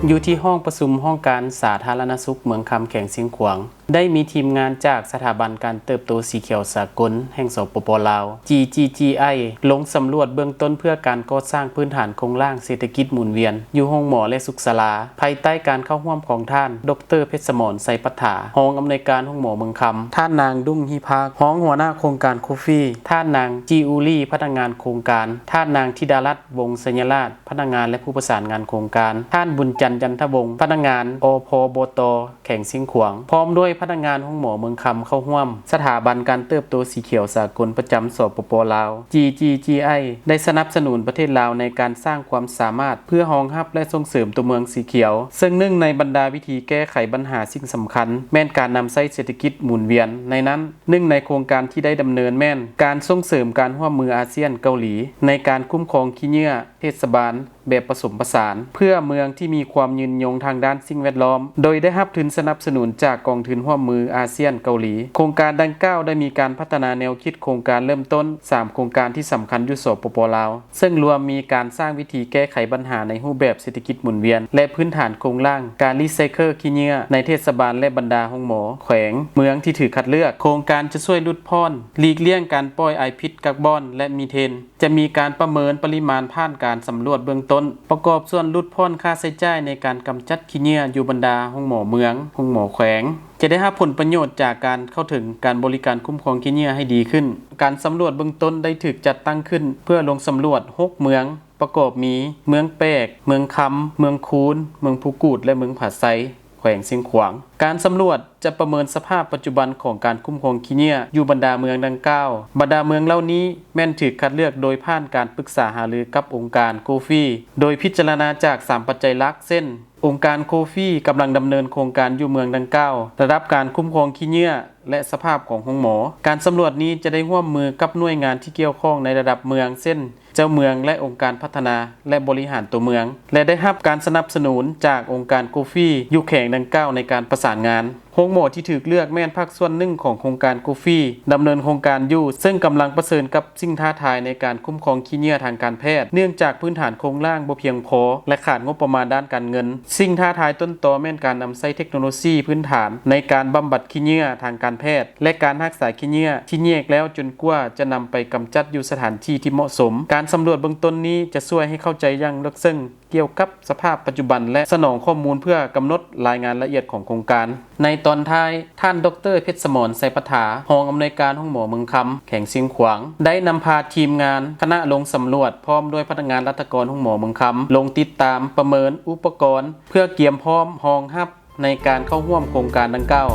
อยู่ที่ห้องประชุมห้องการสาธารณสุขเมืองคำแขงเสียงขวางได้มีทีมงานจากสถาบันการเติบโตสีเขียวสากลแห่งสปป.ลาว GGGI ลงสำรวจเบื้องต้นเพื่อการก่อสร้างพื้นฐานโครงร่างเศรษฐกิจหมุนเวียนอยู่ห้องหมอและสุขศาลาภายใต้การเข้าร่วมของท่านดร.เพชรสมรไสปัฏฐารองอำนวยการห้องหมอเมืองคำท่านนางดุ้งฮิภาครองหัวหน้าโครงการโคฟี่ท่านนางจีอูลี่พนักงานโครงการท่านนางธิดารัตน์วงศ์สัญราชพนักงานและผู้ประสานงานโครงการท่านบุญจันทร์จันทวงศ์พนักงานอพบต.แข่งสิงขวางพร้อมด้วยพนักงานห้องหมอเมืองคำเข้าร่วมสถาบันการเติบโตสีเขียวสากลประจำสปป.ลาว GGGI ได้สนับสนุนประเทศลาวในการสร้างความสามารถเพื่อรองรับและส่งเสริมตัวเมืองสีเขียวซึ่งหนึ่งในบรรดาวิธีแก้ไขปัญหาสิ่งสำคัญแม่นการนำใช้เศรษฐกิจหมุนเวียนในนั้นหนึ่งในโครงการที่ได้ดำเนินแม่นการส่งเสริมการร่วมมืออาเซียนเกาหลีในการคุ้มครองขี้เหยื่อเทศบาลแบบผสมผสานเพื่อเมืองที่มีความยืนยงทางด้านสิ่งแวดล้อมโดยได้รับทุนสนับสนุนจากกองทุนร่วมมืออาเซียนเกาหลีโครงการดังกล่าวได้มีการพัฒนาแนวคิดโครงการเริ่มต้น3โครงการที่สำคัญอยู่สปป.ลาวซึ่งรวมมีการสร้างวิธีแก้ไขปัญหาในรูปแบบเศรษฐกิจหมุนเวียนและพื้นฐานโครงร่างการรีไซเคิลขี้เหยื่อในเทศบาลและบรรดาห้องหมอแขวงเมืองที่ถือคัดเลือกโครงการจะช่วยลดพรหลีกเลี่ยงการปล่อยไอพิษคาร์บอนและมีเทนจะมีการประเมินปริมาณผ่านการสำรวจเบื้องต้นประกอบส่วนลดพรค่าใช้จ่ายในการกำจัดขี้เหยื่ออยู่บรรดาห้องหมอเมืองห้องหมอแขวงจะได้รับผลประโยชน์จากการเข้าถึงการบริการคุ้มครองขี้เหยื่อให้ดีขึ้นการสำรวจเบื้องต้นได้ถูกจัดตั้งขึ้นเพื่อลงสำรวจ6เมืองประกอบมีเมืองแปกเมืองคำเมืองคูนเมืองภูกูดและเมืองผาไซแขวงเสียงขวางการสำรวจจะประเมินสภาพปัจจุบันของการคุ้มครองขี้เหยื่ออยู่บรรดาเมืองดังกล่าวบรรดาเมืองเหล่านี้แม่นถูกคัดเลือกโดยผ่านการปรึกษาหารือกับองค์การโคฟี่โดยพิจารณาจาก3ปัจจัยหลักเช่นองค์การโคฟี่กำลังดำเนินโครงการอยู่เมืองดังกล่าวระดับการคุ้มครองขี้เหยื่อและสภาพของห้องหมอการสำรวจนี้จะได้ร่วมมือกับหน่วยงานที่เกี่ยวข้องในระดับเมืองเช่นเจ้าเมืองและองค์การพัฒนาและบริหารตัวเมืองและได้รับการสนับสนุนจากองค์การโคฟี่ยุคแข่งดังกล่าวในการประสานงานโรงหมอที่ถูกเลือกแม่นภาคส่วนหนึ่งของโครงการโคฟี่ดำเนินโครงการอยู่ซึ่งกำลังเผชิญกับสิ่งท้าทายในการคุ้มครองขี้เหยื่อทางการแพทย์เนื่องจากพื้นฐานโครงร่างบ่เพียงพอและขาดงบประมาณด้านการเงินสิ่งท้าทายต้นตอแม่นการนำใช้เทคโนโลยีพื้นฐานในการบำบัดขี้เหยื่อทางการแพทย์และการรักษาขี้เหยื่อที่แยกแล้วจนกว่าจะนำไปกำจัดอยู่สถานที่ที่เหมาะสมการสำรวจเบื้องต้นนี้จะช่วยให้เข้าใจอย่างลึกซึ้งเกี่ยวกับสภาพปัจจุบันและสนองข้อมูลเพื่อกำหนดรายงานละเอียดของโครงการในตอนท้ายท่านดร.เพชรสมรไสปัฏฐารองอำนวยการห้องหมอเมืองคำแข่งเสียงขวางได้นำพาทีมงานคณะลงสำรวจพร้อมด้วยพนักงานรัฐกรห้องหมอเมืองคำลงติดตามประเมินอุปกรณ์เพื่อเตรียมพร้อมรองรับในการเข้าร่วมโครงการดังกล่าว